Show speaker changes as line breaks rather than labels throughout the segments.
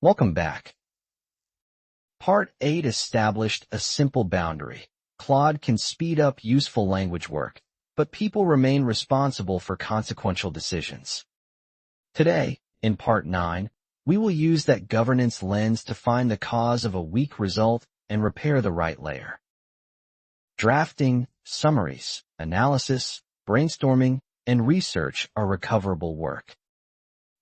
Welcome back. Part 8 established a simple boundary. Claude can speed up useful language work, but people remain responsible for consequential decisions. Today, in Part 9, we will use that governance lens to find the cause of a weak result and repair the right layer. Drafting, summaries, analysis, brainstorming, and research are recoverable work.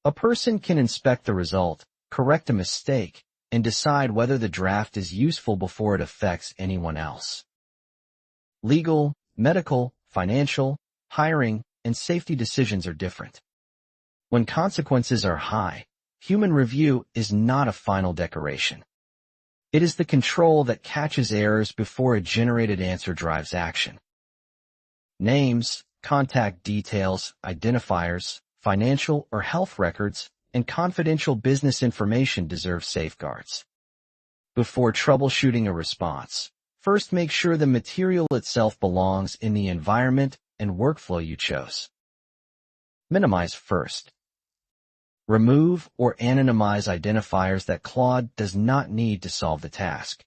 A person can inspect the result, correct a mistake, and decide whether the draft is useful before it affects anyone else. Legal, medical, financial, hiring, and safety decisions are different. When consequences are high, human review is not a final decoration. It is the control that catches errors before a generated answer drives action. Names, contact details, identifiers, financial or health records, and confidential business information deserve safeguards. Before troubleshooting a response, first make sure the material itself belongs in the environment and workflow you chose. Minimize first. Remove or anonymize identifiers that Claude does not need to solve the task.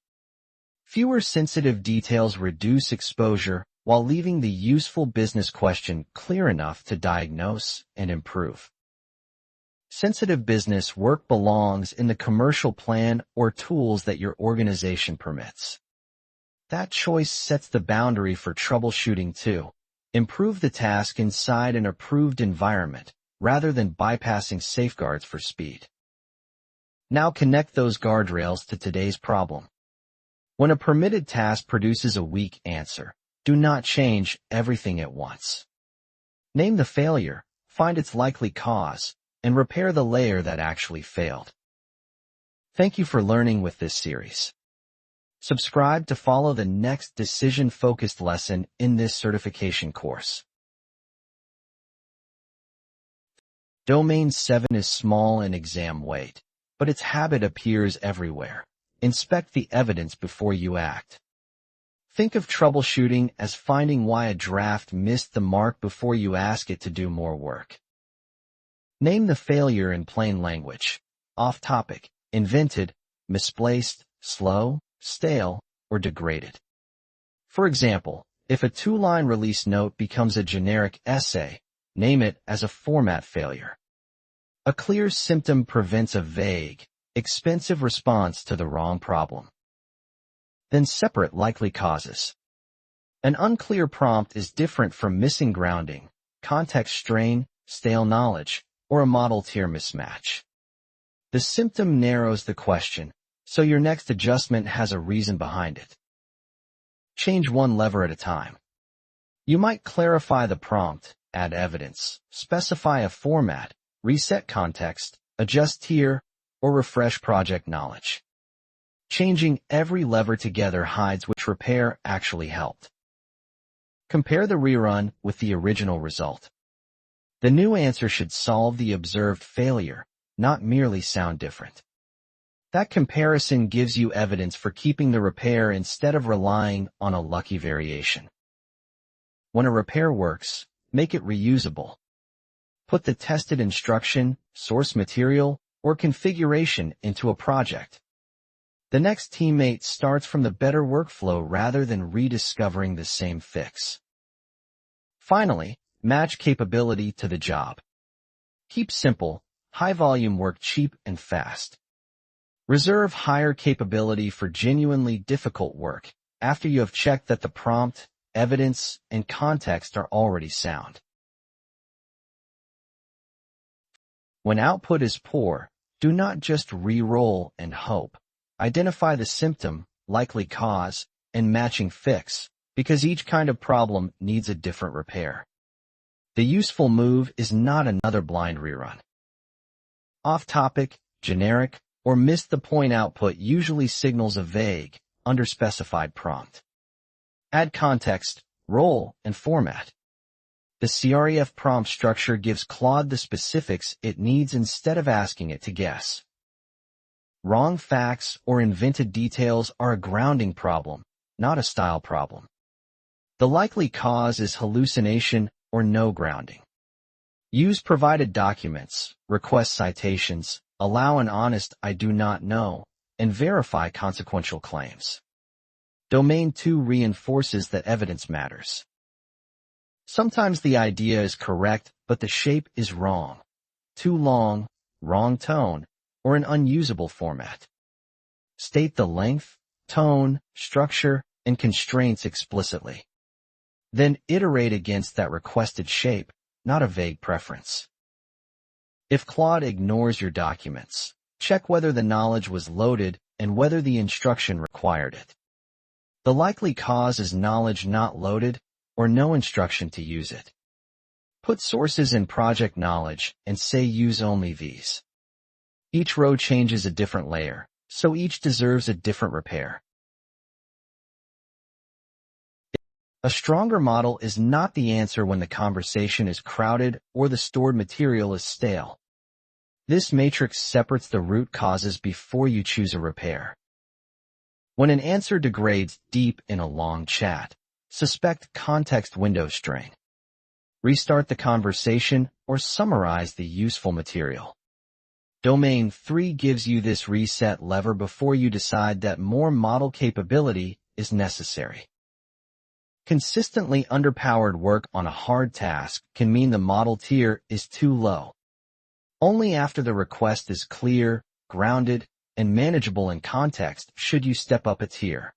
Fewer sensitive details reduce exposure while leaving the useful business question clear enough to diagnose and improve. Sensitive business work belongs in the commercial plan or tools that your organization permits. That choice sets the boundary for troubleshooting too. Improve the task inside an approved environment, rather than bypassing safeguards for speed. Now connect those guardrails to today's problem. When a permitted task produces a weak answer, do not change everything at once. Name the failure, find its likely cause, and repair the layer that actually failed. Thank you for learning with this series. Subscribe to follow the next decision-focused lesson in this certification course. Domain 7 is small in exam weight, but its habit appears everywhere. Inspect the evidence before you act. Think of troubleshooting as finding why a draft missed the mark before you ask it to do more work. Name the failure in plain language: off-topic, invented, misplaced, slow, stale, or degraded. For example, if a 2-line release note becomes a generic essay, name it as a format failure. A clear symptom prevents a vague, expensive response to the wrong problem. Then separate likely causes. An unclear prompt is different from missing grounding, context strain, stale knowledge, or a model tier mismatch. The symptom narrows the question, so your next adjustment has a reason behind it. Change one lever at a time. You might clarify the prompt, add evidence, specify a format, reset context, adjust tier, or refresh project knowledge. Changing every lever together hides which repair actually helped. Compare the rerun with the original result. The new answer should solve the observed failure, not merely sound different. That comparison gives you evidence for keeping the repair instead of relying on a lucky variation. When a repair works, make it reusable. Put the tested instruction, source material, or configuration into a project. The next teammate starts from the better workflow rather than rediscovering the same fix. Finally, match capability to the job. Keep simple, high-volume work cheap and fast. Reserve higher capability for genuinely difficult work after you have checked that the prompt, evidence, and context are already sound. When output is poor, do not just re-roll and hope. Identify the symptom, likely cause, and matching fix, because each kind of problem needs a different repair. The useful move is not another blind rerun. Off-topic, generic, or missed-the-point output usually signals a vague, underspecified prompt. Add context, role, and format. The CCAO-F prompt structure gives Claude the specifics it needs instead of asking it to guess. Wrong facts or invented details are a grounding problem, not a style problem. The likely cause is hallucination or no grounding. Use provided documents, request citations, allow an honest "I do not know," and verify consequential claims. Domain 2 reinforces that evidence matters. Sometimes the idea is correct, but the shape is wrong. Too long, wrong tone, or an unusable format. State the length, tone, structure, and constraints explicitly. Then iterate against that requested shape, not a vague preference. If Claude ignores your documents, check whether the knowledge was loaded and whether the instruction required it. The likely cause is knowledge not loaded or no instruction to use it. Put sources in project knowledge and say use only these. Each row changes a different layer, so each deserves a different repair. A stronger model is not the answer when the conversation is crowded or the stored material is stale. This matrix separates the root causes before you choose a repair. When an answer degrades deep in a long chat, suspect context window strain. Restart the conversation or summarize the useful material. Domain 3 gives you this reset lever before you decide that more model capability is necessary. Consistently underpowered work on a hard task can mean the model tier is too low. Only after the request is clear, grounded, and manageable in context should you step up a tier.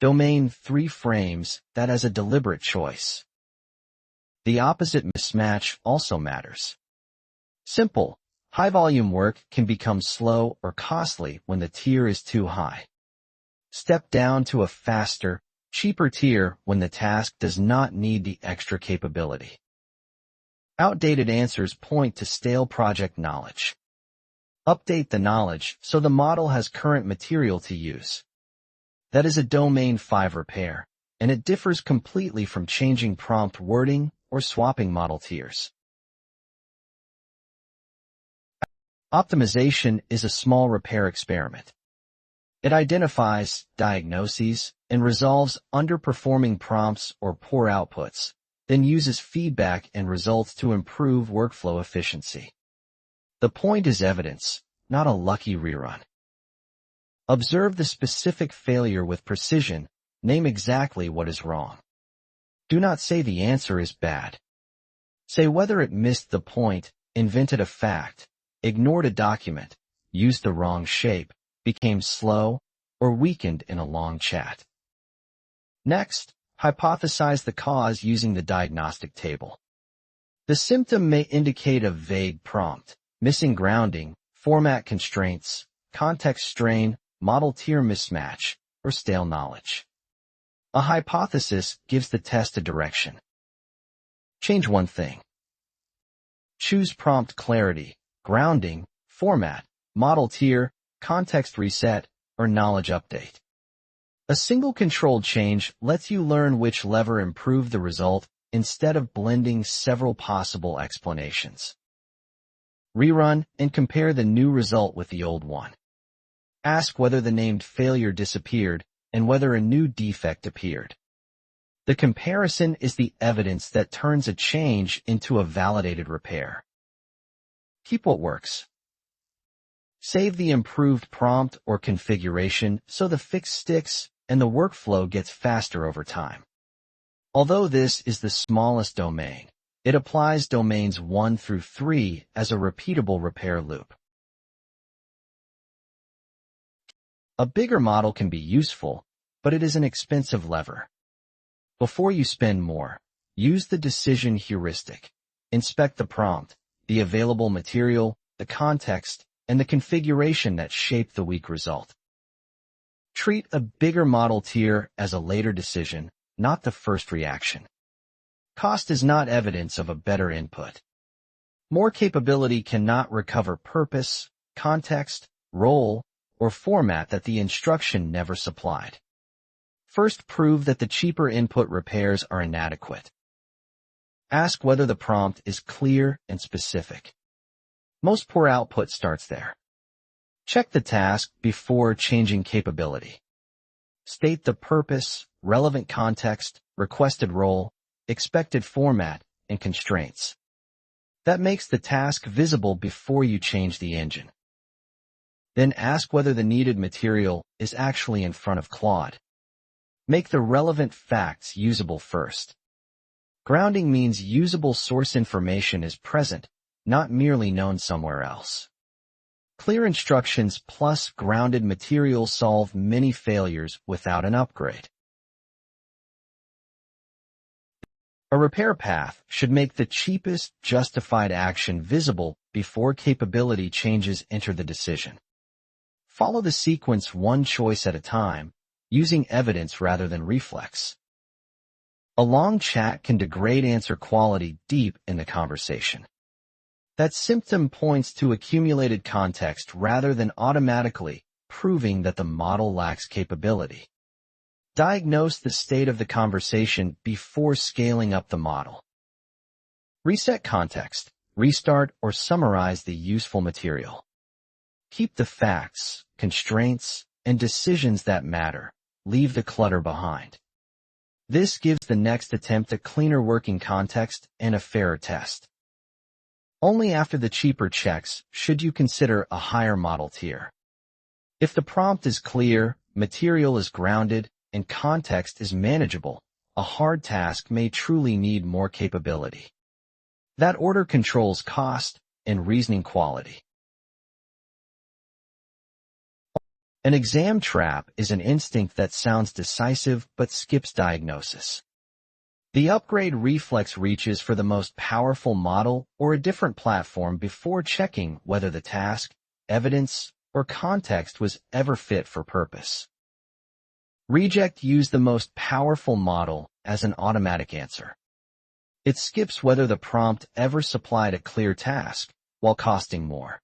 Domain 3 frames that as a deliberate choice. The opposite mismatch also matters. Simple, high-volume work can become slow or costly when the tier is too high. Step down to a faster, cheaper tier when the task does not need the extra capability. Outdated answers point to stale project knowledge. Update the knowledge so the model has current material to use. That is a Domain 5 repair, and it differs completely from changing prompt wording or swapping model tiers. Optimization is a small repair experiment. It identifies, diagnoses, and resolves underperforming prompts or poor outputs, then uses feedback and results to improve workflow efficiency. The point is evidence, not a lucky rerun. Observe the specific failure with precision, name exactly what is wrong. Do not say the answer is bad. Say whether it missed the point, invented a fact, ignored a document, used the wrong shape, became slow, or weakened in a long chat. Next, hypothesize the cause using the diagnostic table. The symptom may indicate a vague prompt, missing grounding, format constraints, context strain, model tier mismatch, or stale knowledge. A hypothesis gives the test a direction. Change one thing. Choose prompt clarity, grounding, format, model tier, context reset, or knowledge update. A single controlled change lets you learn which lever improved the result instead of blending several possible explanations. Rerun and compare the new result with the old one. Ask whether the named failure disappeared and whether a new defect appeared. The comparison is the evidence that turns a change into a validated repair. Keep what works. Save the improved prompt or configuration so the fix sticks and the workflow gets faster over time. Although this is the smallest domain, it applies domains 1 through 3 as a repeatable repair loop. A bigger model can be useful, but it is an expensive lever. Before you spend more, use the decision heuristic. Inspect the prompt, the available material, the context, and the configuration that shaped the weak result. Treat a bigger model tier as a later decision, not the first reaction. Cost is not evidence of a better input. More capability cannot recover purpose, context, role, or format that the instruction never supplied. First, prove that the cheaper input repairs are inadequate. Ask whether the prompt is clear and specific. Most poor output starts there. Check the task before changing capability. State the purpose, relevant context, requested role, expected format, and constraints. That makes the task visible before you change the engine. Then ask whether the needed material is actually in front of Claude. Make the relevant facts usable first. Grounding means usable source information is present, not merely known somewhere else. Clear instructions plus grounded material solve many failures without an upgrade. A repair path should make the cheapest justified action visible before capability changes enter the decision. Follow the sequence one choice at a time, using evidence rather than reflex. A long chat can degrade answer quality deep in the conversation. That symptom points to accumulated context rather than automatically proving that the model lacks capability. Diagnose the state of the conversation before scaling up the model. Reset context, restart, or summarize the useful material. Keep the facts, constraints, and decisions that matter. Leave the clutter behind. This gives the next attempt a cleaner working context and a fairer test. Only after the cheaper checks should you consider a higher model tier. If the prompt is clear, material is grounded, and context is manageable, a hard task may truly need more capability. That order controls cost and reasoning quality. An exam trap is an instinct that sounds decisive but skips diagnosis. The upgrade reflex reaches for the most powerful model or a different platform before checking whether the task, evidence, or context was ever fit for purpose. Reject use the most powerful model as an automatic answer. It skips whether the prompt ever supplied a clear task while costing more.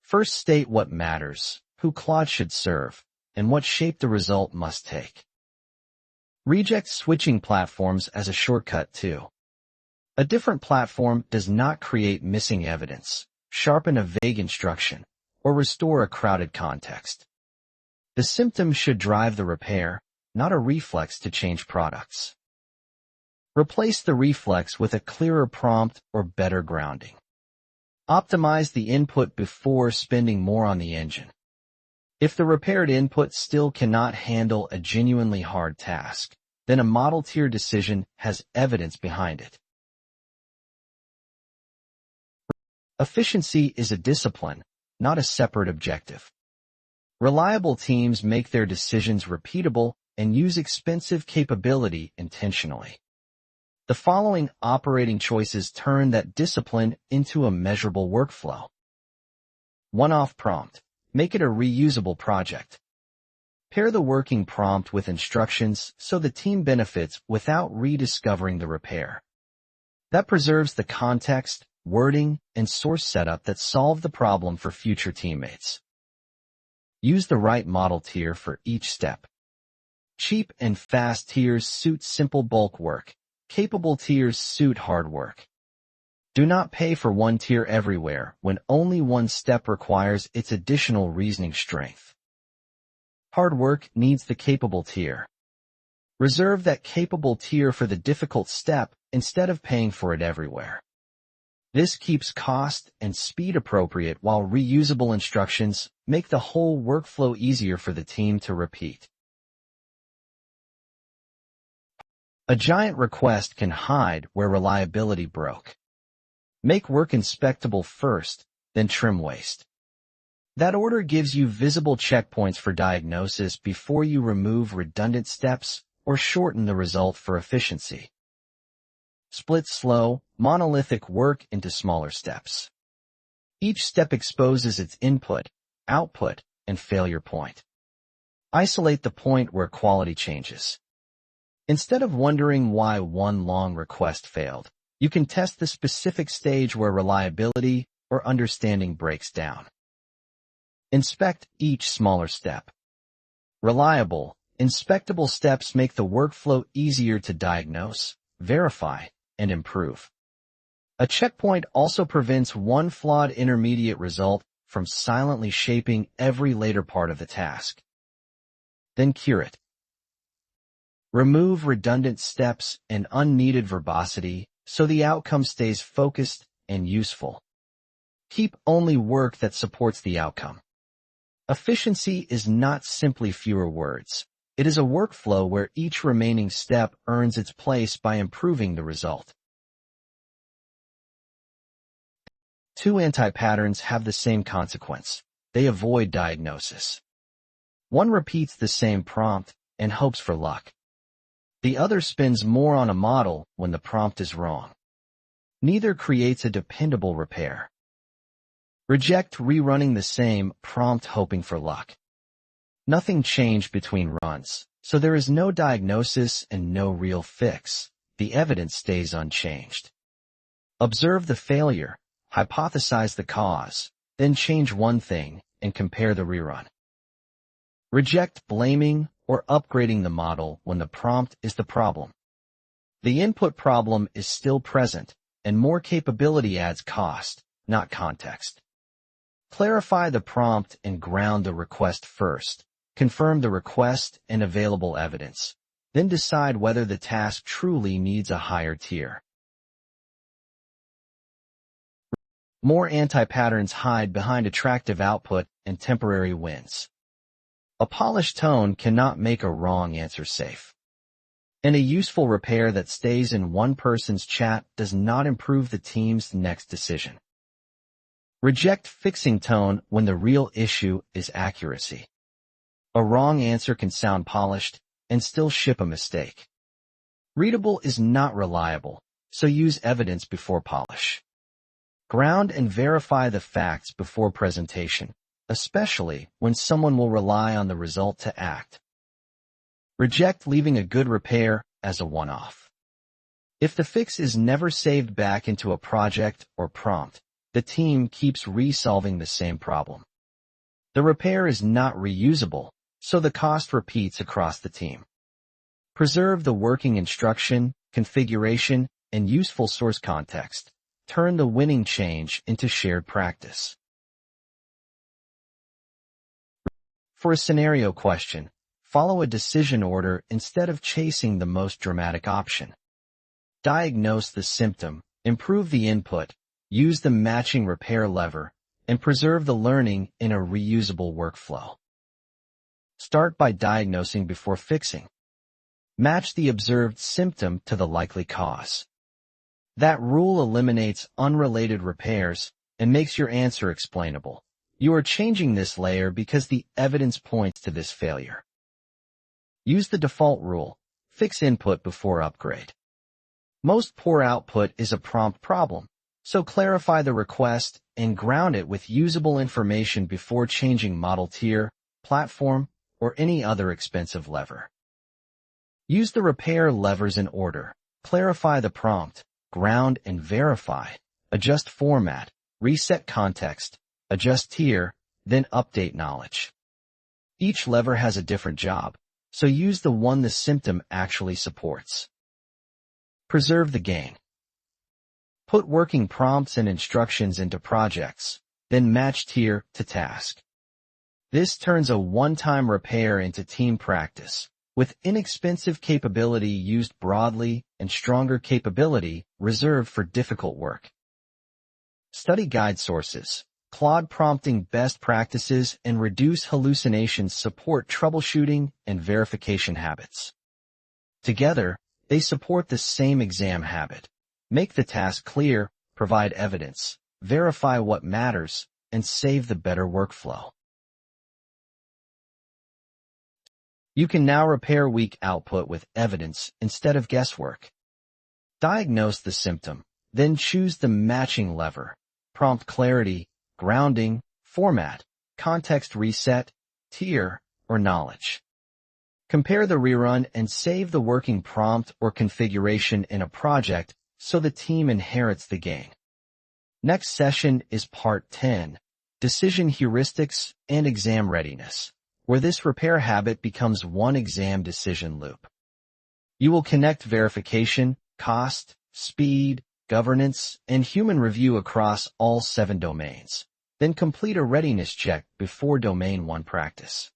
First state what matters, who Claude should serve, and what shape the result must take. Reject switching platforms as a shortcut too. A different platform does not create missing evidence, sharpen a vague instruction, or restore a crowded context. The symptom should drive the repair, not a reflex to change products. Replace the reflex with a clearer prompt or better grounding. Optimize the input before spending more on the engine. If the repaired input still cannot handle a genuinely hard task, then a model tier decision has evidence behind it. Efficiency is a discipline, not a separate objective. Reliable teams make their decisions repeatable and use expensive capability intentionally. The following operating choices turn that discipline into a measurable workflow. One-off prompt. Make it a reusable project. Pair the working prompt with instructions so the team benefits without rediscovering the repair. That preserves the context, wording, and source setup that solve the problem for future teammates. Use the right model tier for each step. Cheap and fast tiers suit simple bulk work. Capable tiers suit hard work. Do not pay for one tier everywhere when only one step requires its additional reasoning strength. Hard work needs the capable tier. Reserve that capable tier for the difficult step instead of paying for it everywhere. This keeps cost and speed appropriate while reusable instructions make the whole workflow easier for the team to repeat. A giant request can hide where reliability broke. Make work inspectable first, then trim waste. That order gives you visible checkpoints for diagnosis before you remove redundant steps or shorten the result for efficiency. Split slow, monolithic work into smaller steps. Each step exposes its input, output, and failure point. Isolate the point where quality changes. Instead of wondering why one long request failed, you can test the specific stage where reliability or understanding breaks down. Inspect each smaller step. Reliable, inspectable steps make the workflow easier to diagnose, verify, and improve. A checkpoint also prevents one flawed intermediate result from silently shaping every later part of the task. Then cure it. Remove redundant steps and unneeded verbosity so the outcome stays focused and useful. Keep only work that supports the outcome. Efficiency is not simply fewer words. It is a workflow where each remaining step earns its place by improving the result. Two anti-patterns have the same consequence. They avoid diagnosis. One repeats the same prompt and hopes for luck. The other spends more on a model when the prompt is wrong. Neither creates a dependable repair. Reject rerunning the same prompt hoping for luck. Nothing changed between runs, so there is no diagnosis and no real fix. The evidence stays unchanged. Observe the failure, hypothesize the cause, then change one thing and compare the rerun. Reject blaming or upgrading the model when the prompt is the problem. The input problem is still present, and more capability adds cost, not context. Clarify the prompt and ground the request first. Confirm the request and available evidence. Then decide whether the task truly needs a higher tier. More anti-patterns hide behind attractive output and temporary wins. A polished tone cannot make a wrong answer safe. And a useful repair that stays in one person's chat does not improve the team's next decision. Reject fixing tone when the real issue is accuracy. A wrong answer can sound polished and still ship a mistake. Readable is not reliable, so use evidence before polish. Ground and verify the facts before presentation, especially when someone will rely on the result to act. Reject leaving a good repair as a one-off. If the fix is never saved back into a project or prompt, the team keeps resolving the same problem. The repair is not reusable, so the cost repeats across the team. Preserve the working instruction, configuration, and useful source context. Turn the winning change into shared practice. For a scenario question, follow a decision order instead of chasing the most dramatic option. Diagnose the symptom, improve the input, use the matching repair lever, and preserve the learning in a reusable workflow. Start by diagnosing before fixing. Match the observed symptom to the likely cause. That rule eliminates unrelated repairs and makes your answer explainable. You are changing this layer because the evidence points to this failure. Use the default rule, fix input before upgrade. Most poor output is a prompt problem, so clarify the request and ground it with usable information before changing model tier, platform, or any other expensive lever. Use the repair levers in order. Clarify the prompt, ground and verify, adjust format, reset context, adjust tier, then update knowledge. Each lever has a different job, so use the one the symptom actually supports. Preserve the gain. Put working prompts and instructions into projects, then match tier to task. This turns a one-time repair into team practice, with inexpensive capability used broadly and stronger capability reserved for difficult work. Study guide sources. Claude prompting best practices and reduce hallucinations support troubleshooting and verification habits. Together, they support the same exam habit. Make the task clear, provide evidence, verify what matters, and save the better workflow. You can now repair weak output with evidence instead of guesswork. Diagnose the symptom, then choose the matching lever, prompt clarity, grounding, format, context reset, tier, or knowledge. Compare the rerun and save the working prompt or configuration in a project so the team inherits the gain. Next session is Part 10, Decision Heuristics and Exam Readiness, where this repair habit becomes one exam decision loop. You will connect verification, cost, speed, governance, and human review across all 7 domains. Then complete a readiness check before Domain 1 practice.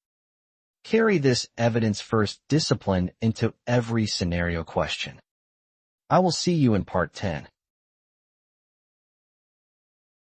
Carry this evidence-first discipline into every scenario question. I will see you in Part 10.